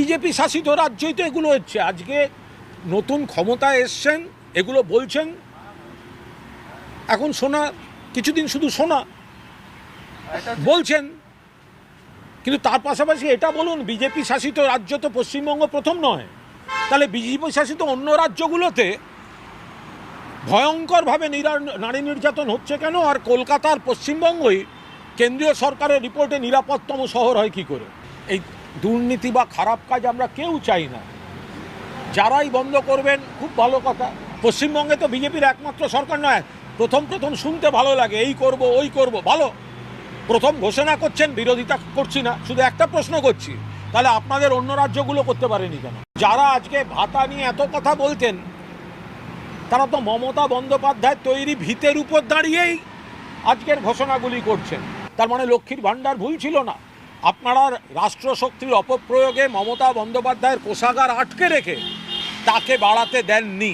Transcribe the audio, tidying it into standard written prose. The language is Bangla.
বিজেপি শাসিত রাজ্যই তো এগুলো হচ্ছে। আজকে নতুন ক্ষমতায় এসছেন, এগুলো বলছেন, এখন শোনা, কিছুদিন শুধু শোনা বলছেন, কিন্তু তার পাশাপাশি এটা বলুন, বিজেপি শাসিত রাজ্য তো পশ্চিমবঙ্গ প্রথম নয়। তাহলে বিজেপি শাসিত অন্য রাজ্যগুলোতে ভয়ঙ্করভাবে নারী নির্যাতন হচ্ছে কেন, আর কলকাতার পশ্চিমবঙ্গই কেন্দ্রীয় সরকারের রিপোর্টে নিরাপদতম শহর হয় কি করে? এই দুর্নীতি বা খারাপ কাজ আমরা কেউ চাই না। যারাই বন্ধ করবেন খুব ভালো কথা। পশ্চিমবঙ্গে তো বিজেপির একমাত্র সরকার নয়। প্রথম শুনতে ভালো লাগে, এই করব ওই করব, ভালো। প্রথম ঘোষণা করছেন, বিরোধিতা করছি না, শুধু একটা প্রশ্ন করছি, তাহলে আপনাদের অন্য রাজ্যগুলো করতে পারেনি কেন? যারা আজকে ভাতা নিয়ে এত কথা বলতেন, তারা তো মমতা বন্দ্যোপাধ্যায়ের তৈরি ভিতের উপর দাঁড়িয়েই আজকের ঘোষণাগুলি করছেন। তার মানে লক্ষ্মীর ভাণ্ডার ভুল ছিল না। আপনারা রাষ্ট্রশক্তির অপপ্রয়োগে মমতা বন্দ্যোপাধ্যায়ের কোষাগার আটকে রেখে তাকে বাড়াতে দেননি।